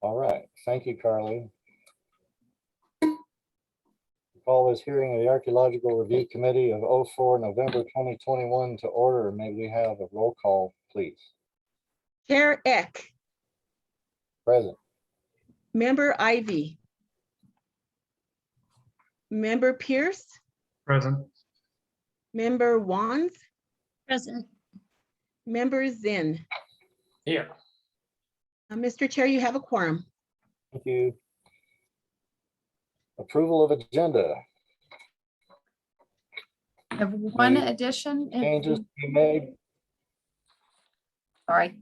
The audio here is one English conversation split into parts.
All right, thank you, Carly. Call this hearing of the Archaeological Review Committee of 04 November 2021 to order. May we have a roll call, please? Chair Eck, Present. Member Ivy, Member Pierce, Present. Member Wands, Present. Member Zinn. Here. Mr. Chair, you have a quorum. Thank you. Approval of agenda. I have one Any addition. Changes to be made. Sorry,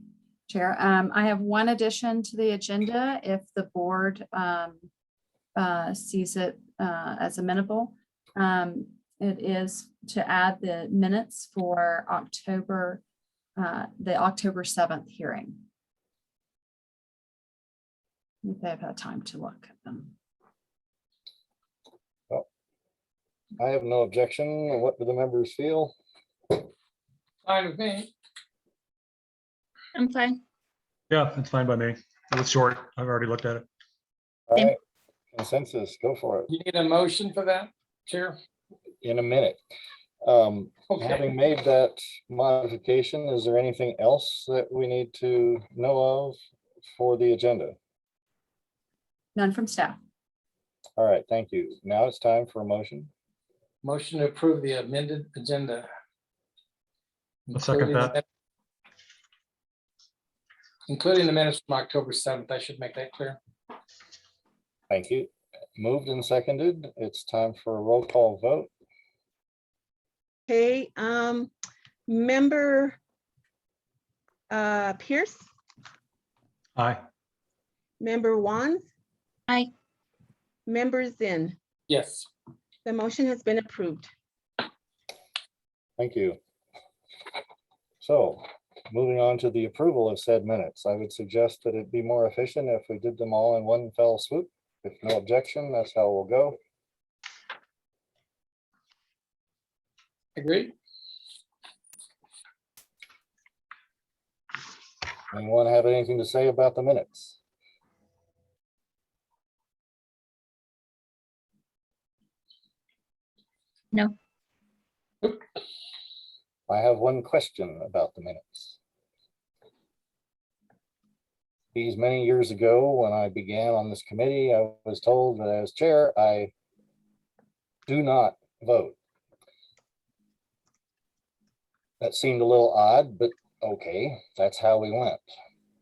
Chair. I have one addition to the agenda if the board sees it as amenable. It is to add the minutes for October, the October 7th hearing. If they've had time to look at them. I have no objection. What do the members feel? Fine with me. I'm fine. Yeah, it's fine by me. It was short. I've already looked at it. All Same. right, consensus, go for it. You need a motion for that, Chair? In a minute. Okay. Having made that modification, is there anything else that we need to know of for the agenda? None from staff. All right, thank you. Now it's time for a motion. Motion to approve the amended agenda. I'll second that. Including the minutes from October 7th. I should make that clear. Thank you. Moved and seconded. It's time for a roll call vote. Okay, Member Pierce, Aye. Member Wands. Aye. Member Zinn. Yes. The motion has been approved. Thank you. So moving on to the approval of said minutes, I would suggest that it be more efficient if we did them all in one fell swoop. If no objection, that's how we'll go. Agreed. Anyone have anything to say about the minutes? No. I have one question about the minutes. These many years ago, when I began on this committee, I was told that as chair, I do not vote. That seemed a little odd, but okay, that's how we went.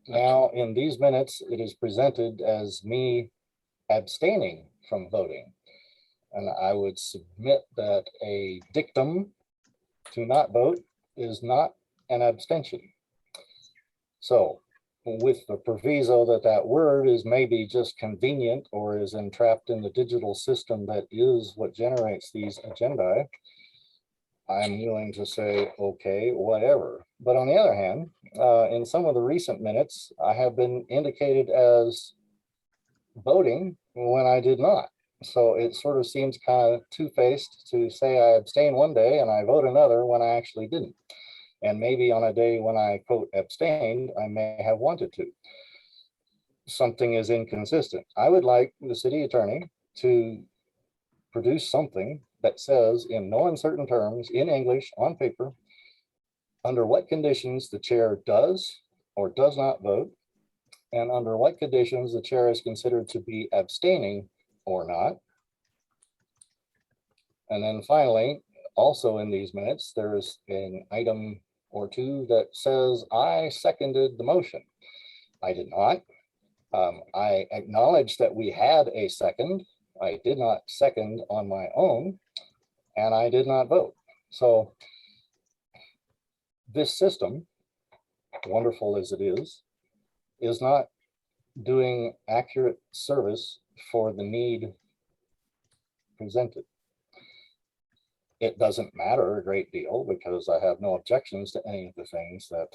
Now, in these minutes, it is presented as me abstaining from voting. And I would submit that a dictum to not vote is not an abstention. So with the proviso that that word is maybe just convenient or is entrapped in the digital system that is what generates these agendae, I'm willing to say, okay, whatever. But on the other hand, in some of the recent minutes, I have been indicated as voting when I did not. So it sort of seems kind of two-faced to say I abstain one day and I vote another when I actually didn't. And maybe on a day when I quote abstained, I may have wanted to. Something is inconsistent. I would like the city attorney to produce something that says in no uncertain terms in English on paper, under what conditions the chair does or does not vote, and under what conditions the chair is considered to be abstaining or not. And then finally, also in these minutes, there's an item or two that says I seconded the motion. I did not. I acknowledge that we had a second. I did not second on my own, and I did not vote. So this system, wonderful as it is not doing accurate service for the need presented. It doesn't matter a great deal because I have no objections to any of the things that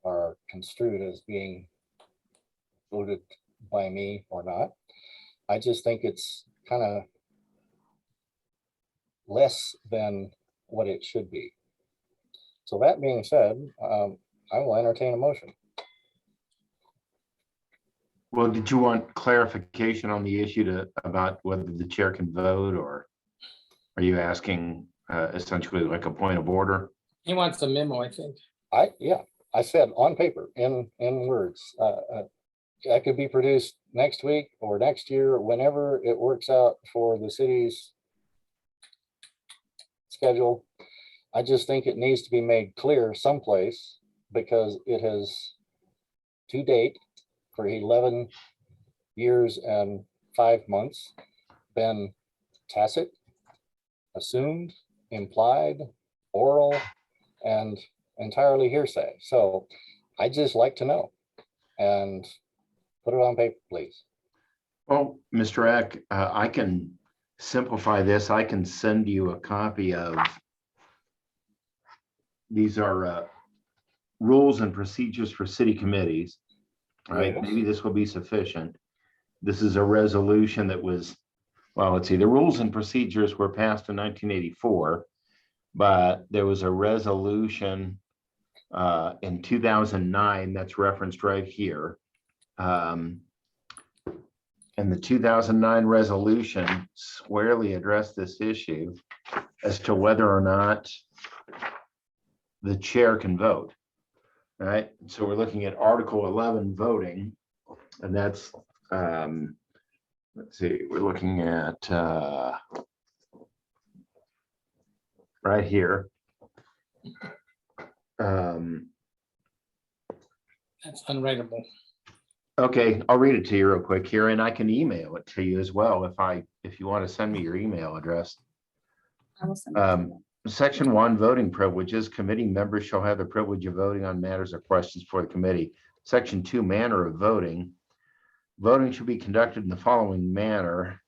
are construed as being voted by me or not. I just think it's kind of less than what it should be. So that being said, I will entertain a motion. Well, did you want clarification on the issue about whether the chair can vote, or are you asking essentially like a point of order? He wants a memo, I think. I said on paper, in words. That could be produced next week or next year, whenever it works out for the city's schedule. I just think it needs to be made clear someplace, because it has to date for 11 years and 5 months been tacit, assumed, implied, oral, and entirely hearsay. So I just like to know, and put it on paper, please. Well, Mr. Eck, I can simplify this. I can send you a copy of, these are rules and procedures for city committees. All right, Yes. maybe this will be sufficient. This is a resolution that was, well, let's see, the rules and procedures were passed in 1984, but there was a resolution in 2009 that's referenced right here. And the 2009 resolution squarely addressed this issue as to whether or not the chair can vote. All right, so we're looking at Article 11 voting, and that's, let's see, we're looking at right here. That's unwritable. Okay, I'll read it to you real quick here, and I can email it to you as well if you want to send me your email address. I will send it to you. Section 1, voting privileges. Committee members shall have the privilege of voting on matters or questions for the committee. Section 2, manner of voting. Voting should be conducted in the following manner.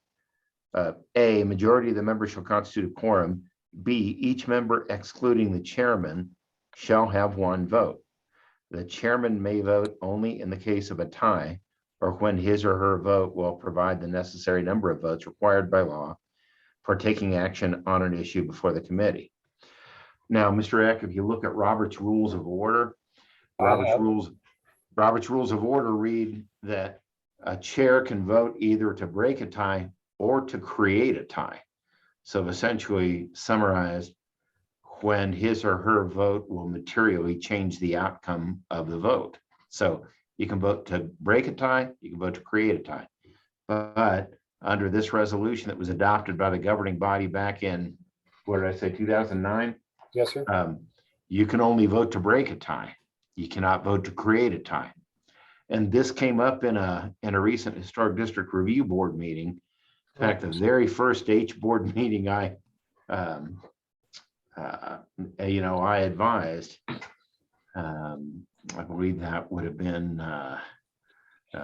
A, majority of the members shall constitute a quorum. B, each member excluding the chairman shall have one vote. The chairman may vote only in the case of a tie, or when his or her vote will provide the necessary number of votes required by law for taking action on an issue before the committee. Now, Mr. Eck, if you look at Robert's Rules of Order, Robert's Rules of Order read that a chair can vote either to break a tie or to create a tie. So essentially summarized, when his or her vote will materially change the outcome of the vote. So you can vote to break a tie, you can vote to create a tie. But under this resolution that was adopted by the governing body back in, what did I say, 2009? Yes, sir. You can only vote to break a tie. You cannot vote to create a tie. And this came up in a recent Historic District Review Board meeting. In fact, the very first H board meeting I advised, I believe that would have been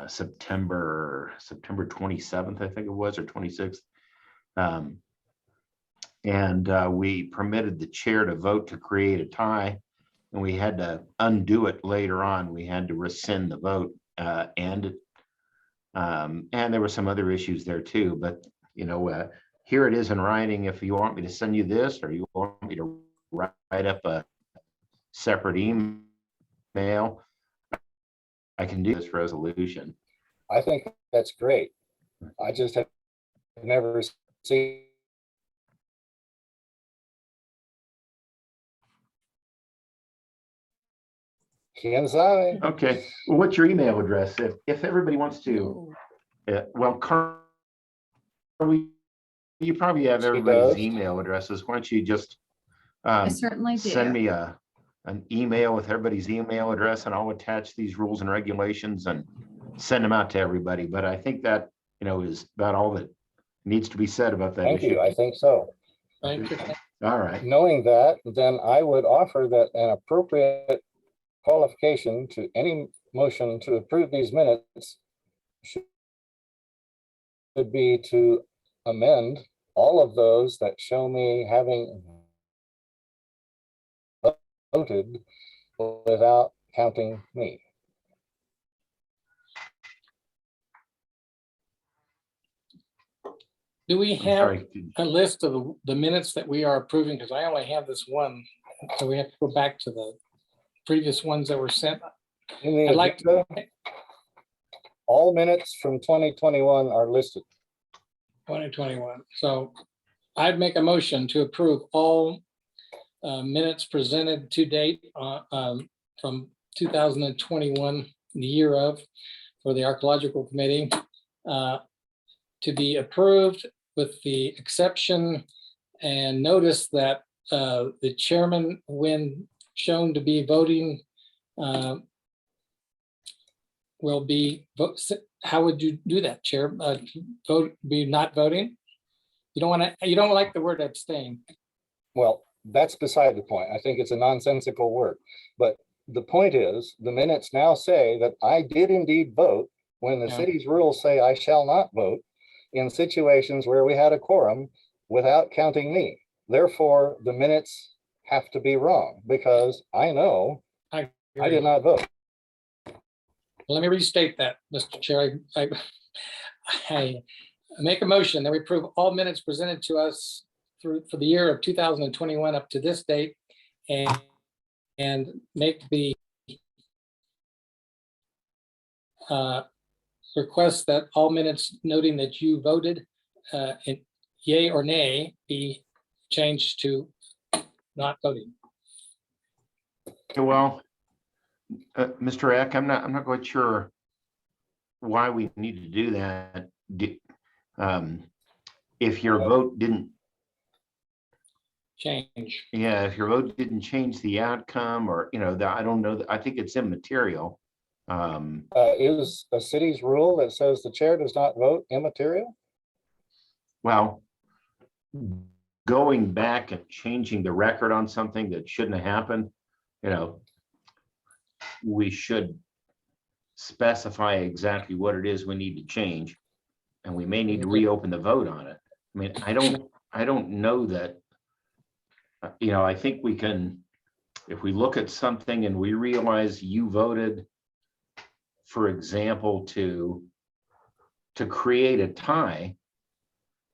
September 27th, I think it was, or 26th. And we permitted the chair to vote to create a tie, and we had to undo it later on. We had to rescind the vote, and there were some other issues there too. But here it is in writing. If you want me to send you this, or you want me to write up a separate email, I can do this resolution. I think that's great. I just have never seen. Quién sabe? Okay, well, what's your email address? If everybody wants to, well, Carly, you probably have She everybody's does. email addresses. Why don't you just I certainly do. send me an email with everybody's email address, and I'll attach these rules and regulations and send them out to everybody. But I think that, is about all that needs to be said about that Thank issue. you. I think so. Thank you. All right. Knowing that, then I would offer that an appropriate qualification to any motion to approve these minutes should be to amend all of those that show me having voted without counting me. Do we I'm have sorry. a list of the minutes that we are approving? Because I only have this one. So we have to go back to the previous ones that were sent. In the I'd like agenda, All minutes from 2021 are listed. 2021. So I'd make a motion to approve all minutes presented to date from 2021, the year of, for the Archaeological Committee, to be approved with the exception and notice that the chairman, when shown to be voting, will be, how would you do that, Chair? Vote, be not voting? You don't want to, you don't like the word abstain. Well, that's beside the point. I think it's a nonsensical word. But the point is, the minutes now say that I did indeed vote when the Yeah. city's rules say I shall not vote in situations where we had a quorum without counting me. Therefore, the minutes have to be wrong because I know I did not vote. Let me restate that, Mr. Chair. I make a motion that we approve all minutes presented to us for the year of 2021 up to this date, and make the request that all minutes noting that you voted in yay or nay be changed to not voting. Okay, well, Mr. Eck, I'm not quite sure why we need to do that. If your vote didn't, Change. yeah, if your vote didn't change the outcome, or, that, I don't know, I think it's immaterial. Is a city's rule that says the chair does not vote immaterial? Well, going back and changing the record on something that shouldn't have happened, we should specify exactly what it is we need to change. And we may need to reopen the vote on it. I mean, I don't know that, I think we can, if we look at something and we realize you voted, for example, to create a tie,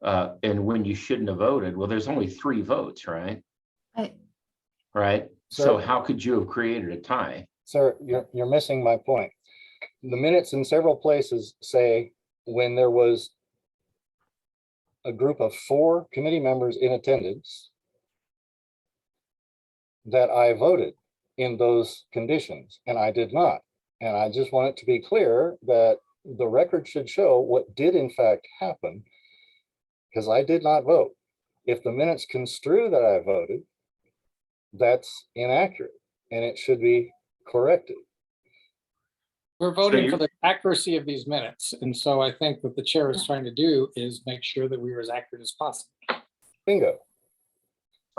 and when you shouldn't have voted, well, there's only 3 votes, right? Right? So Sir. how could you have created a tie? Sir, you're missing my point. The minutes in several places say when there was a group of 4 committee members in attendance, that I voted in those conditions, and I did not. And I just want it to be clear that the record should show what did in fact happen, because I did not vote. If the minutes construe that I voted, that's inaccurate, and it should be corrected. We're voting you- for the accuracy of these minutes. And so I think what the chair is trying to do is make sure that we are as accurate as possible. Bingo.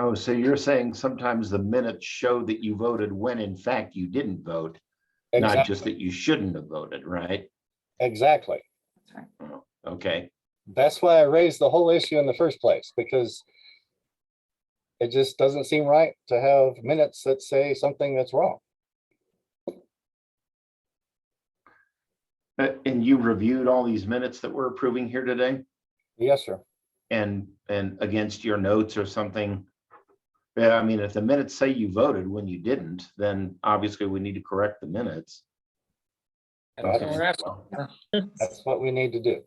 Oh, so you're saying sometimes the minutes show that you voted when in fact you didn't vote, not just Exactly. that you shouldn't have voted, right? Exactly. Oh, okay. That's why I raised the whole issue in the first place, because it just doesn't seem right to have minutes that say something that's wrong. And you reviewed all these minutes that we're approving here today, Yes, sir. and against your notes or something? Yeah, I mean, if the minutes say you voted when you didn't, then obviously we need to correct the minutes. That's what we're asking. That's what we need to do.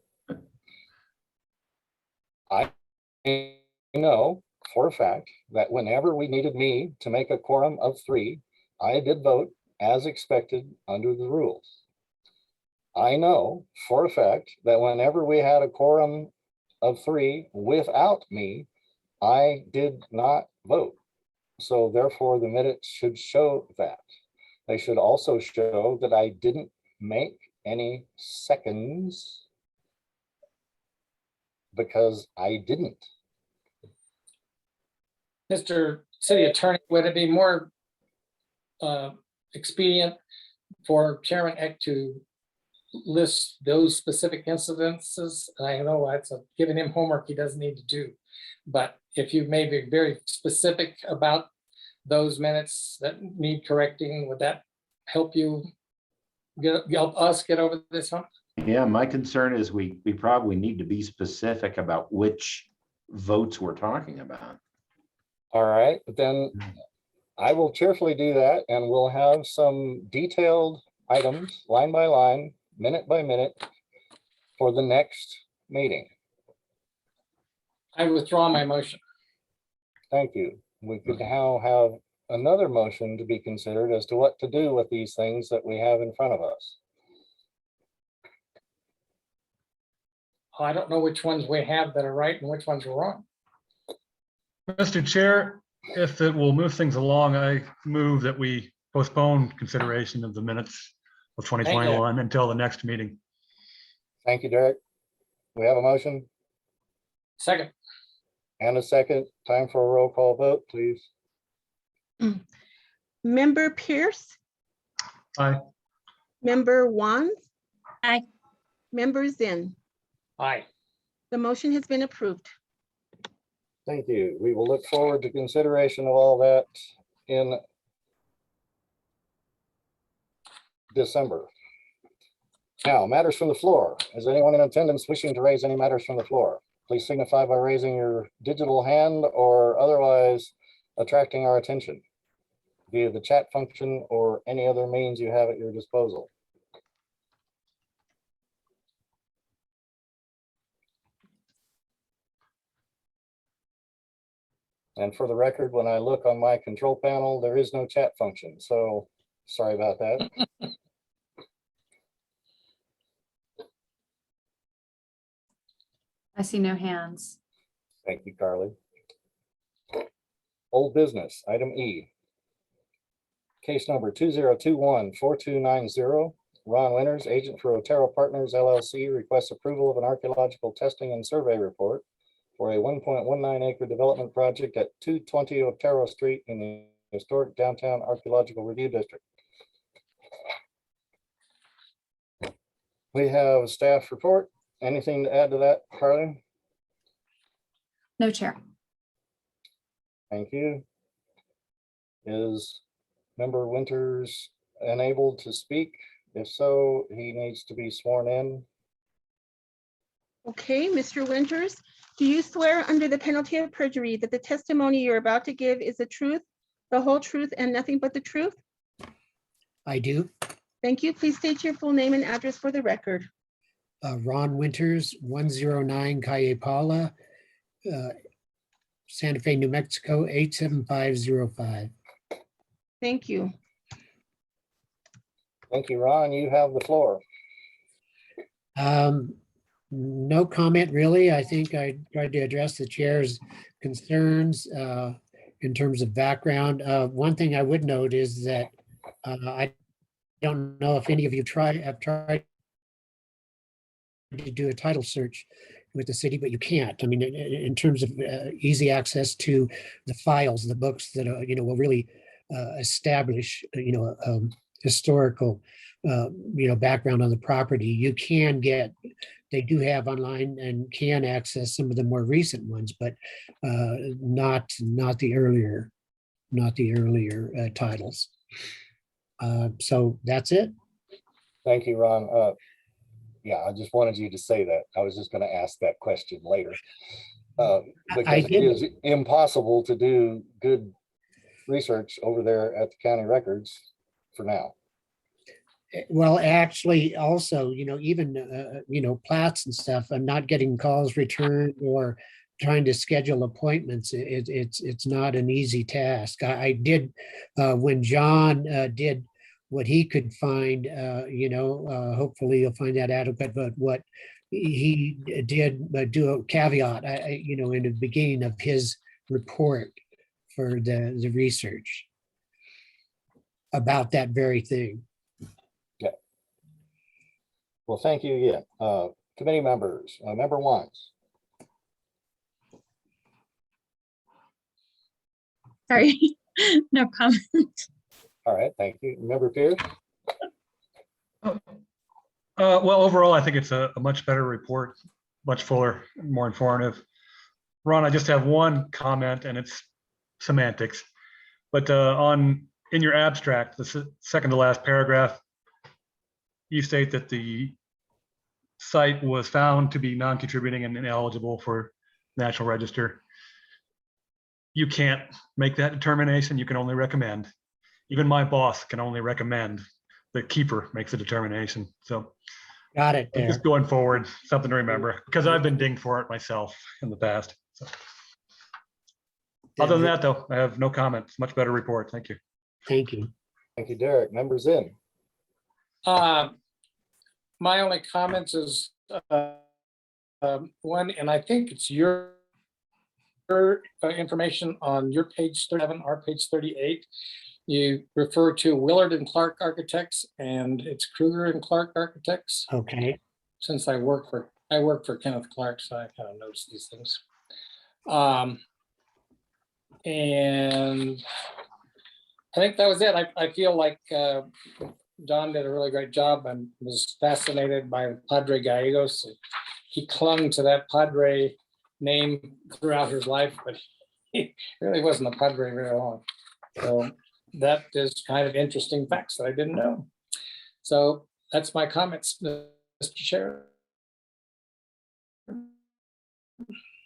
I know for a fact that whenever we needed me to make a quorum of 3, I did vote as expected under the rules. I know for a fact that whenever we had a quorum of 3 without me, I did not vote. So therefore, the minutes should show that. They should also show that I didn't make any seconds, because I didn't. Mr. City Attorney, would it be more expedient for Chairman Eck to list those specific incidences? I know that's giving him homework he doesn't need to do, but if you may be very specific about those minutes that need correcting, would that help you help us get over this hump? Yeah, my concern is we probably need to be specific about which votes we're talking about. All right, then I will cheerfully do that, and we'll have some detailed items, line by line, minute by minute for the next meeting. I withdraw my motion. Thank you. We could now have another motion to be considered as to what to do with these things that we have in front of us. I don't know which ones we have that are right and which ones are wrong. Mr. Chair, if it will move things along, I move that we postpone consideration of the minutes of 2021 until the next meeting. Thank you, Derek. We have a motion Second, and a second. Time for a roll call vote, please. Member Pierce, Aye. Member Wands. Aye. Member Zinn. aye. The motion has been approved. Thank you. We will look forward to consideration of all that in December. Now, matters from the floor. Is anyone in attendance wishing to raise any matters from the floor? Please signify by raising your digital hand or otherwise attracting our attention via the chat function or any other means you have at your disposal. And for the record, when I look on my control panel, there is no chat function. So sorry about that. I see no hands. Thank you, Carly. Old business, item E. Case number 2021-4290. Ron Winters, agent for Otero Partners LLC, requests approval of an archaeological testing and survey report for a 1.19 acre development project at 220 Otero Street in the historic downtown Archaeological Review District. We have a staff report. Anything to add to that, Carly? No, Chair. Thank you. Is Member Winters unable to speak? If so, he needs to be sworn in. Okay, Mr. Winters, do you swear under the penalty of perjury that the testimony you're about to give is the truth, the whole truth, and nothing but the truth? I do. Thank you. Please state your full name and address for the record. Ron Winters, 109 Calle Paula, Santa Fe, New Mexico, 87505. Thank you. Thank you, Ron. You have the floor. No comment, really. I think I tried to address the chair's concerns in terms of background. One thing I would note is that I don't know if any of you have tried to do a title search with the city, but you can't. I mean, in terms of easy access to the files, the books that will really establish historical background on the property. You can get, they do have online and can access some of the more recent ones, but not the earlier titles. So that's it. Thank you, Ron. Yeah, I just wanted you to say that. I was just going to ask that question later. Because it is impossible to do good research over there at the county records for now. Well, actually, also, even, plats and stuff, I'm not getting calls returned or trying to schedule appointments. It's not an easy task. I did, when John did what he could find, hopefully you'll find that adequate, but what he did do a caveat, in the beginning of his report for the research about that very thing. Yeah. Well, thank you again. Committee members, member Wands. Sorry, no comment. All right, thank you. Member Pierce. Well, overall, I think it's a much better report, much fuller, more informative. Ron, I just have one comment, and it's semantics. But in your abstract, the second to last paragraph, you state that the site was found to be non-contributing and ineligible for National Register. You can't make that determination. You can only recommend. Even my boss can only recommend. The keeper makes a determination. So Got it there. Just going forward, something to remember, because I've been dinged for it myself in the past. So, other than that, though, I have no comments. Much better report. Thank you. Thank you. Thank you, Derek. Members in. My only comments is one, and I think it's your information on your page 37, our page 38. You refer to Willard and Clark Architects, and it's Kruger and Clark Architects. Okay. Since I work for Kenneth Clark, so I kind of notice these things. And I think that was it. I feel like Don did a really great job and was fascinated by Padre Gallegos. He clung to that Padre name throughout his life, but he really wasn't a Padre very long. So that is kind of interesting facts that I didn't know. So that's my comments, Mr. Chair.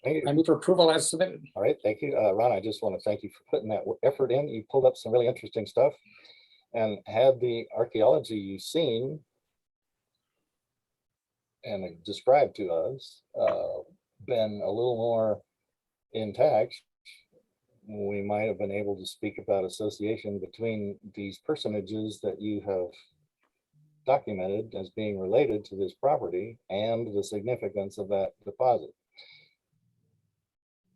Thank you. I move for approval as submitted. All right, thank you. Ron, I just want to thank you for putting that effort in. You pulled up some really interesting stuff. And had the archaeology you've seen and described to us been a little more intact, we might have been able to speak about association between these personages that you have documented as being related to this property and the significance of that deposit.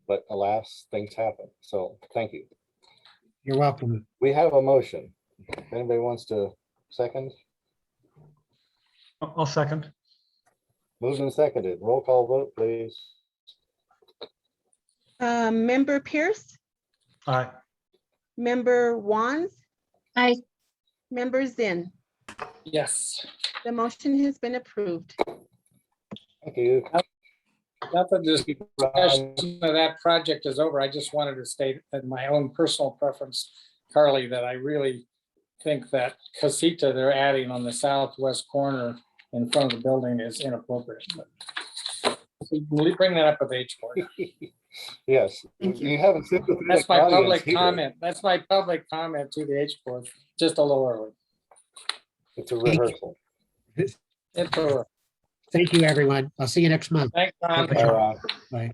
But alas, things happen. So thank you. You're welcome. We have a motion. If anybody wants to second, I'll second. moved and seconded. Roll call vote, please. Member Pierce, Aye. member Wands, Aye. member Zinn. Yes. The motion has been approved. Thank you. Not that this discussion of that project is over. I just wanted to state that my own personal preference, Carly, that I really think that casita they're adding on the southwest corner in front of the building is inappropriate. But we'll bring that up with H board. Yes, Thank you. you haven't sympathetic That's my audience public here. comment. That's my public comment to the H board, just a little early. It's a rehearsal. It's a, Thank you, everyone. I'll see you next month. thanks, Ron. Thank you. Bye.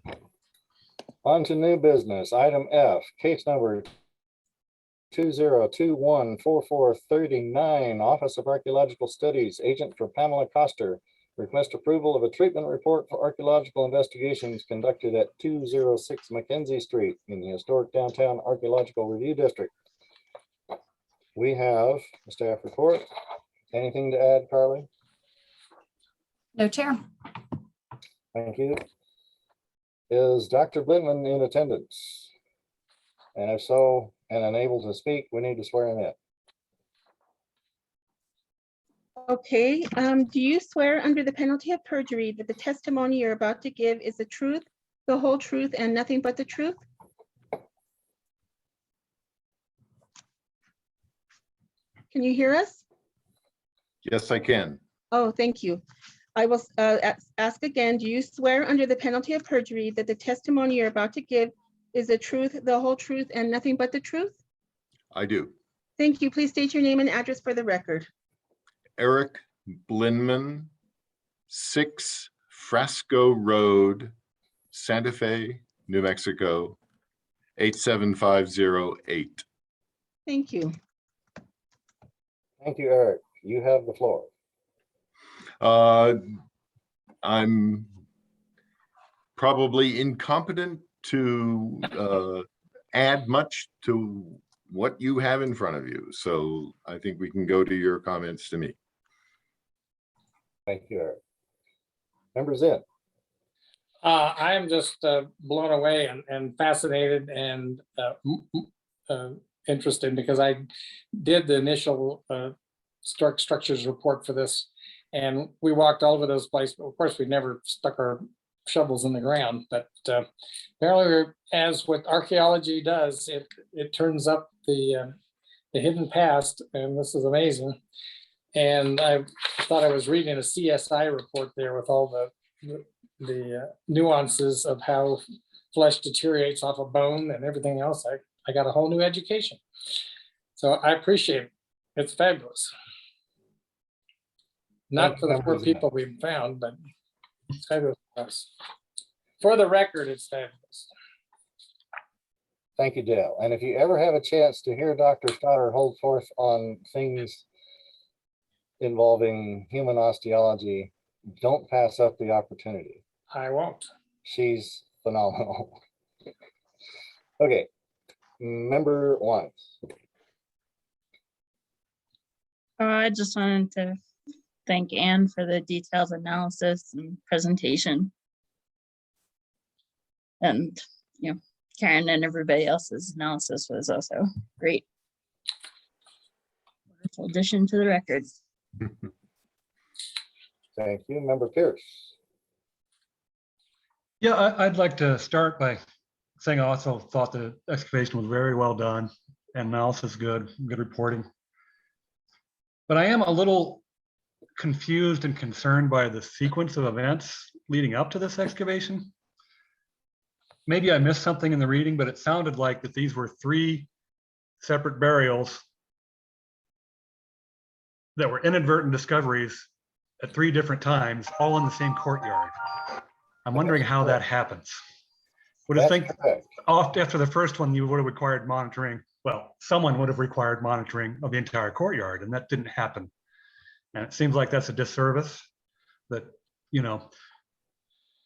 On to new business. Item F, case number 2021-4439, Office of Archaeological Studies, agent for Pamela Coster. Request approval of a treatment report for archaeological investigations conducted at 206 Mackenzie Street in the historic downtown Archaeological Review District. We have a staff report. Anything to add, Carly? No, Chair. Thank you. Is Dr. Blindman in attendance? And if so, and unable to speak, we need to swear him in. Okay, do you swear under the penalty of perjury that the testimony you're about to give is the truth, the whole truth, and nothing but the truth? Can you hear us? Yes, I can. Oh, thank you. I will ask again, do you swear under the penalty of perjury that the testimony you're about to give is the truth, the whole truth, and nothing but the truth? I do. Thank you. Please state your name and address for the record. Eric Blindman, 6 Frasco Road, Santa Fe, New Mexico, 87508. Thank you. Thank you, Eric. You have the floor. I'm probably incompetent to add much to what you have in front of you. So I think we can go to your comments to me. Thank you, Eric. Members in. I am just blown away and fascinated and interested because I did the initial historic structures report for this, and we walked all over those places. Of course, we never stuck our shovels in the ground, but apparently, as what archaeology does, it turns up the hidden past, and this is amazing. And I thought I was reading a CSI report there with all the nuances of how flesh deteriorates off of bone and everything else. I got a whole new education. So I appreciate it. It's fabulous. Not for the poor people we found, but it's fabulous for us. For the record, it's fabulous. Thank you, Dale. And if you ever have a chance to hear Dr. Stoddard hold forth on things involving human osteology, don't pass up the opportunity. I won't. She's phenomenal. Okay, member one. I just wanted to thank Anne for the detailed analysis and presentation. And, you know, Karen and everybody else's analysis was also great. Wonderful addition to the record. Thank you, member Pierce. Yeah, I'd like to start by saying I also thought the excavation was very well done and analysis good reporting. But I am a little confused and concerned by the sequence of events leading up to this excavation. Maybe I missed something in the reading, but it sounded like that these were 3 separate burials that were inadvertent discoveries at 3 different times, all in the same courtyard. I'm wondering how that happens. Would I think after the first one, you would have required monitoring. Well, someone would have required monitoring of the entire courtyard, and that didn't happen. And it seems like that's a disservice that, you know,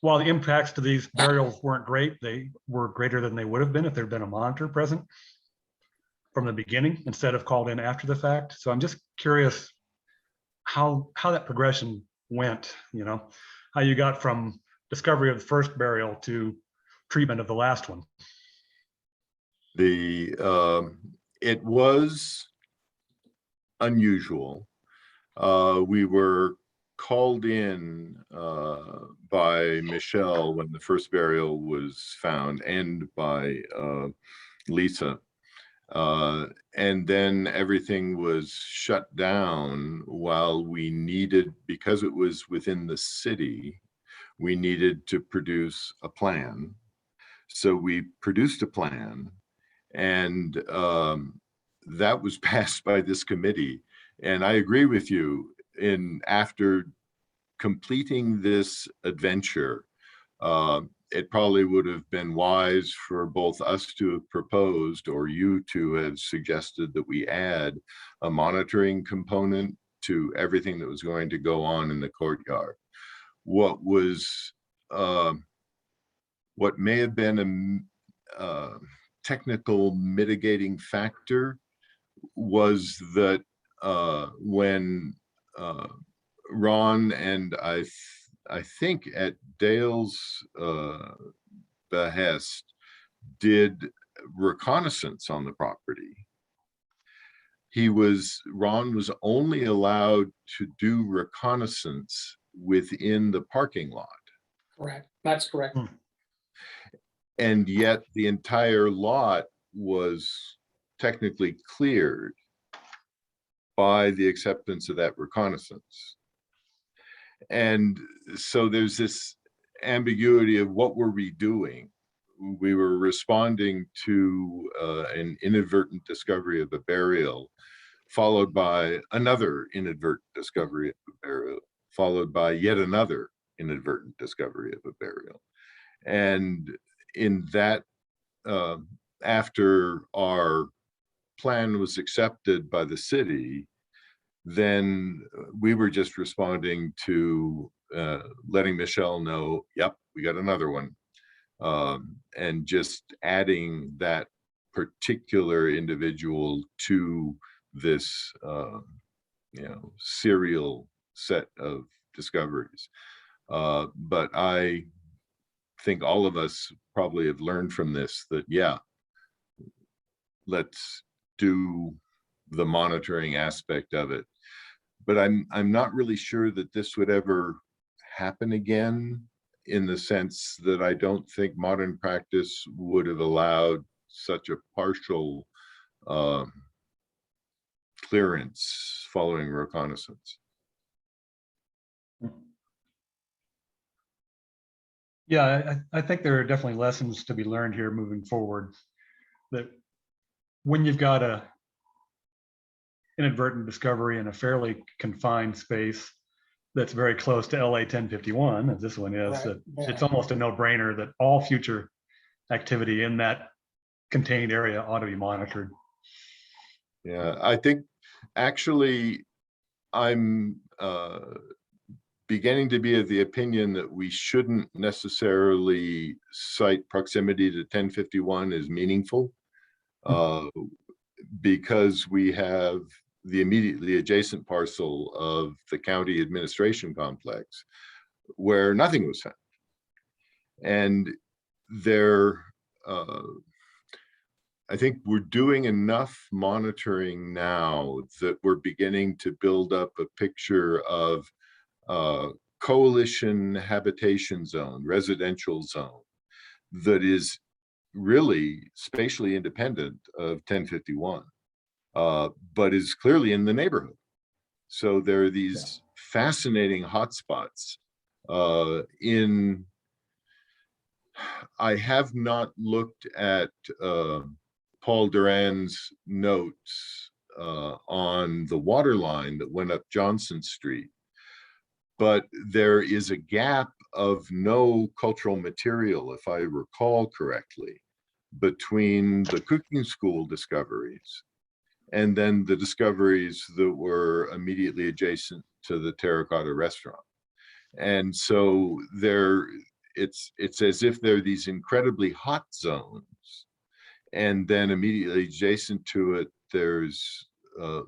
while the impacts to these burials weren't great, they were greater than they would have been if there'd been a monitor present from the beginning instead of called in after the fact. So I'm just curious how that progression went, you know, how you got from discovery of the first burial to treatment of the last one. It was unusual. We were called in by Michelle when the first burial was found, and by Lisa. And then everything was shut down while we needed, because it was within the city, we needed to produce a plan. So we produced a plan, and that was passed by this committee. And I agree with you, after completing this adventure, it probably would have been wise for both us to have proposed, or you to have suggested, that we add a monitoring component to everything that was going to go on in the courtyard. What may have been a technical mitigating factor was that when Ron and I think at Dale's behest did reconnaissance on the property, Ron was only allowed to do reconnaissance within the parking lot. Correct. That's correct. And yet the entire lot was technically cleared by the acceptance of that reconnaissance. And so there's this ambiguity of what were we doing? We were responding to an inadvertent discovery of a burial, followed by another inadvertent discovery of a burial, followed by yet another inadvertent discovery of a burial. And in that, after our plan was accepted by the city, then we were just responding to letting Michelle know, yep, we got another one, and just adding that particular individual to this serial set of discoveries. But I think all of us probably have learned from this that, yeah, let's do the monitoring aspect of it. But I'm not really sure that this would ever happen again, in the sense that I don't think modern practice would have allowed such a partial clearance following reconnaissance. Yeah, I think there are definitely lessons to be learned here moving forward. That when you've got a inadvertent discovery in a fairly confined space, that's very close to LA 1051, as this one is, Right, that yeah. it's almost a no-brainer that all future activity in that contained area ought to be monitored. Yeah, I think actually I'm beginning to be of the opinion that we shouldn't necessarily cite proximity to 1051 as meaningful, because we have the immediately adjacent parcel of the county administration complex where nothing was found. And there, I think we're doing enough monitoring now that we're beginning to build up a picture of coalition habitation zone, residential zone, that is really spatially independent of 1051, but is clearly in the neighborhood. So there are these fascinating hotspots in, I have not looked at Paul Duran's notes on the water line that went up Johnson Street, but there is a gap of no cultural material, if I recall correctly, between the cooking school discoveries and then the discoveries that were immediately adjacent to the terracotta restaurant. And so there, it's as if there are these incredibly hot zones, and then immediately adjacent to it, there's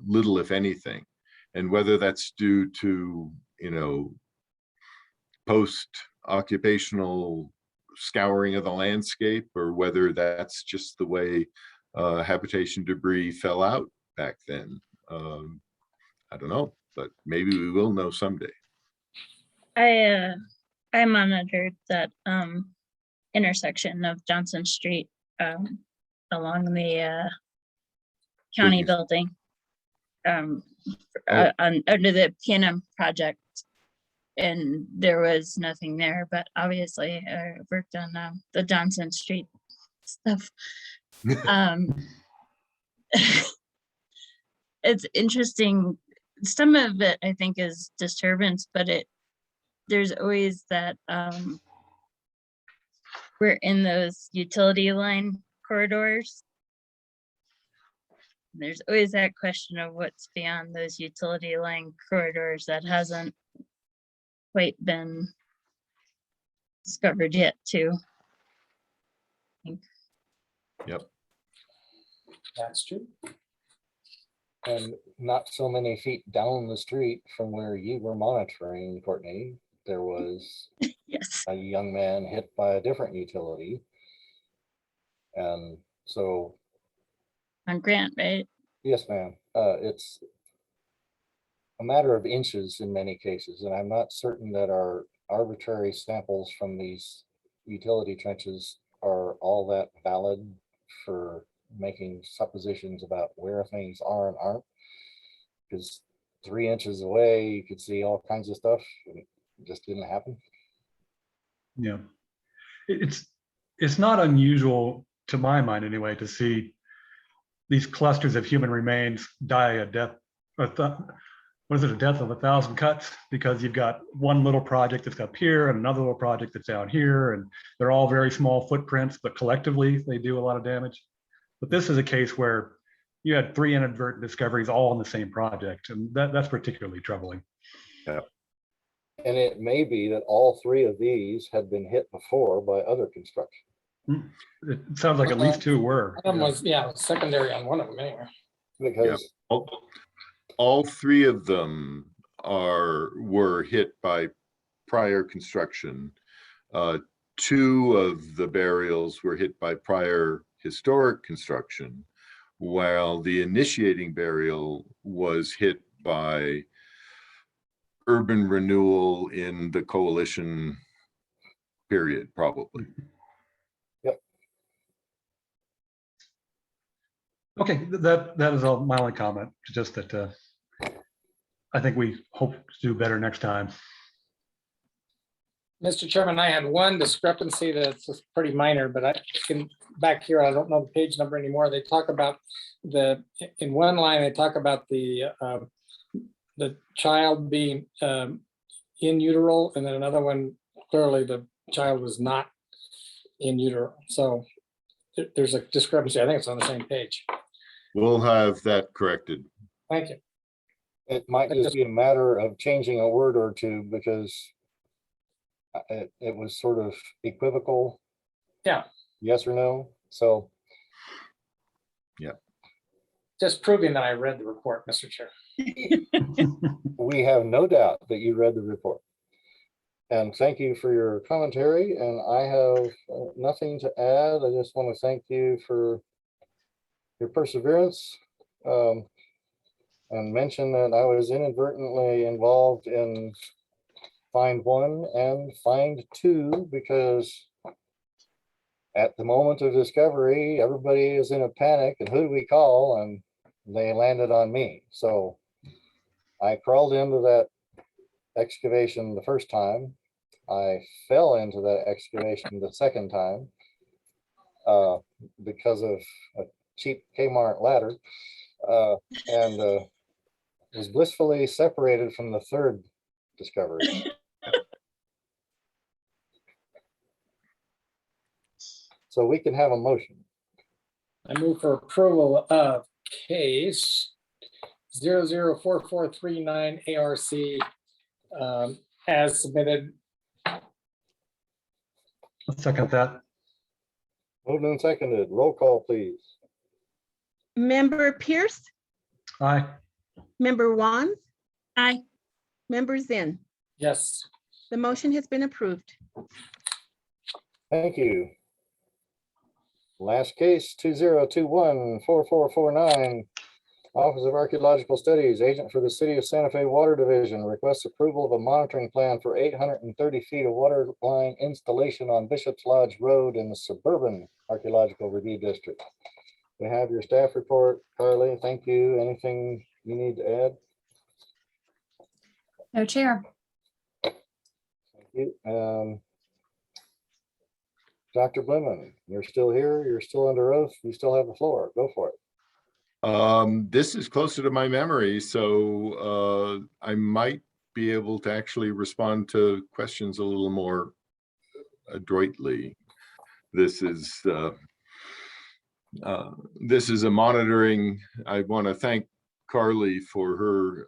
little, if anything. And whether that's due to, you know, post-occupational scouring of the landscape, or whether that's just the way habitation debris fell out back then. I don't know, but maybe we will know someday. I monitored that intersection of Johnson Street along the county Cookies. building under the PNM project, and there was nothing there, but obviously I worked on the Johnson Street stuff. It's interesting. Some of it I think is disturbance, but there's always that we're in those utility line corridors. There's always that question of what's beyond those utility line corridors that hasn't quite been discovered yet too. I think. Yep. That's true. And not so many feet down the street from where you were monitoring, Courtney, there was Yes. a young man hit by a different utility. And so, On Grant, right? yes, ma'am, it's a matter of inches in many cases. And I'm not certain that our arbitrary samples from these utility trenches are all that valid for making suppositions about where things are and aren't, because 3 inches away you could see all kinds of stuff, and it just didn't happen. Yeah, it's not unusual, to my mind anyway, to see these clusters of human remains die a death. What is it, a death of 1,000 cuts? Because you've got one little project that's up here and another little project that's down here, and they're all very small footprints, but collectively they do a lot of damage. But this is a case where you had 3 inadvertent discoveries all in the same project, and that's particularly troubling. Yeah. And it may be that all 3 of these had been hit before by other construction. It sounds like at least 2 were. One of them was, secondary on one of them anyway. Because All 3 of them were hit by prior construction. 2 of the burials were hit by prior historic construction, while the initiating burial was hit by urban renewal in the coalition period, probably. Yep. Okay, that is all my only comment. Just that I think we hope to do better next time. Mr. Chairman, I had one discrepancy that's just pretty minor, but I can, back here, I don't know the page number anymore. They talk about in one line, they talk about the child being in utero, and then another one, clearly the child was not in utero. So there's a discrepancy. I think it's on the same page. We'll have that corrected. Thank you. It might just be a matter of changing a word or two because it was sort of equivocal. Yeah. Yes or no? So Just proving that I read the report, Mr. Chair. we have no doubt that you read the report. And thank you for your commentary. And I have nothing to add. I just want to thank you for your perseverance. And mention that I was inadvertently involved in find 1 and find 2 because at the moment of discovery, everybody is in a panic and who do we call? And they landed on me. So I crawled into that excavation the first time. I fell into that excavation the second time because of a cheap Kmart ladder and was blissfully separated from the third discovery. So we can have a motion. I move for approval of case 004439 ARC as submitted. I'll second that. Moved and seconded. Roll call, please. Member Pierce, Aye. Member Wands, Aye. Member Zinn. Yes. The motion has been approved. Thank you. Last case 2021-4449. Office of Archaeological Studies, agent for the City of Santa Fe Water Division, requests approval of a monitoring plan for 830 feet of water line installation on Bishop's Lodge Road in the Suburban Archaeological Review District. We have your staff report. Carly, thank you. Anything you need to add? No, Chair. Thank you. Dr. Blumen, you're still here. You're still under oath. You still have the floor. Go for it. This is closer to my memory, so I might be able to actually respond to questions a little more adroitly. This is a monitoring. I want to thank Carly for her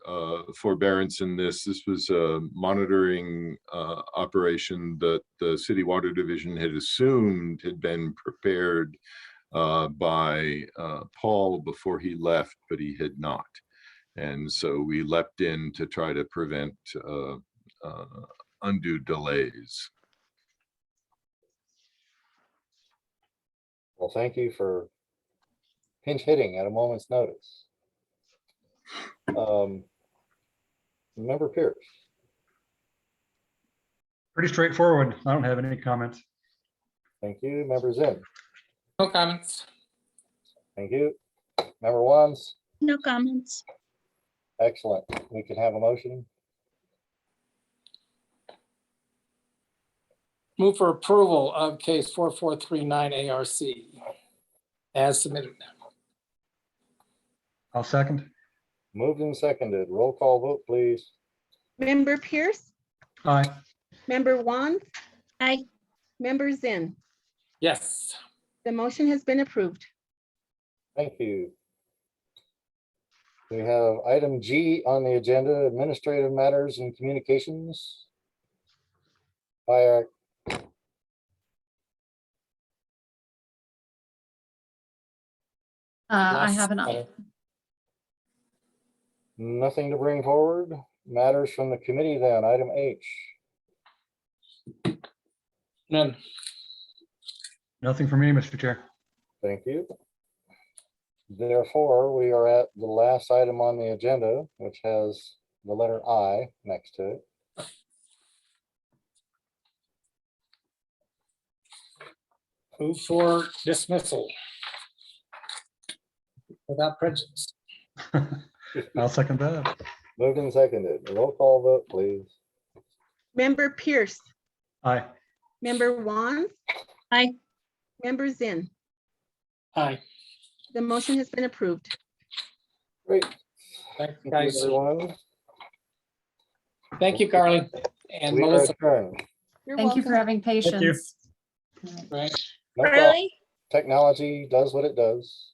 forbearance in this. This was a monitoring operation that the City Water Division had assumed had been prepared by Paul before he left, but he had not. And so we leapt in to try to prevent undue delays. Well, thank you for pinch hitting at a moment's notice. Member Pierce. Pretty straightforward. I don't have any comments. Thank you. Member Zinn. No comments. Thank you. Member Wands. No comments. Excellent. We can have a motion. Move for approval of case 4439 ARC as submitted. I'll second. Moved and seconded. Roll call vote, please. Member Pierce, Aye. Member Wands, Aye. Member Zinn. Yes. The motion has been approved. Thank you. We have item G on the agenda, administrative matters and communications. By I have an, nothing to bring forward. Matters from the committee then, item H. None. Nothing for me, Mr. Chair. Thank you. Therefore, we are at the last item on the agenda, which has the letter I next to it. Move for dismissal without prejudice. I'll second that. Moved and seconded. Roll call vote, please. Member Pierce, Aye. Member Wands, Aye. Member Zinn. Aye. The motion has been approved. Great. Thank you, Thank you, guys. everyone. Thank you, Carly. And We are Melissa, adjourned. You're Thank you for welcome. having patience. right? No problem. Carly, Technology does what it does.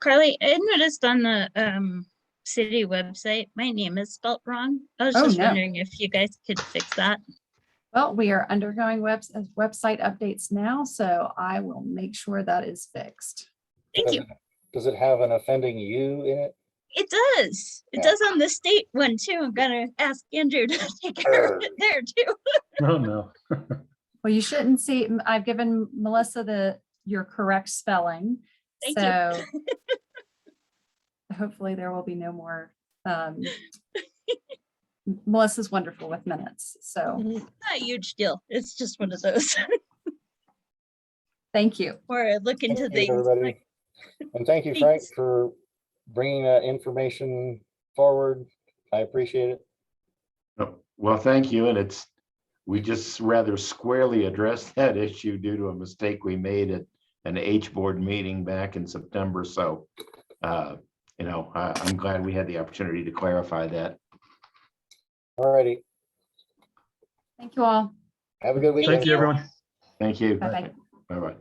Carly, I noticed on the city website, my name is spelt wrong. I was Oh, just no. wondering if you guys could fix that. Well, we are undergoing website updates now, so I will make sure that is fixed. Thank you. Does it have an offending you in it? It does. It Yeah. does on the state one too. I'm gonna ask Andrew to take care of it there too. Oh, no. Well, you shouldn't see, I've given Melissa your correct spelling. Thank you. So hopefully there will be no more. Melissa's wonderful with minutes, so Mhm. Not a huge deal. It's just one of those thank you. where I look into Thank you, things. everybody. And thank you, Frank, Thanks. for bringing that information forward. I appreciate it. Oh, well, thank you. And we just rather squarely addressed that issue due to a mistake we made at an H board meeting back in September. So, I'm glad we had the opportunity to clarify that. All righty. Thank you all. Have a good weekend. Thank you, everyone. Thank you. Bye-bye. Bye-bye.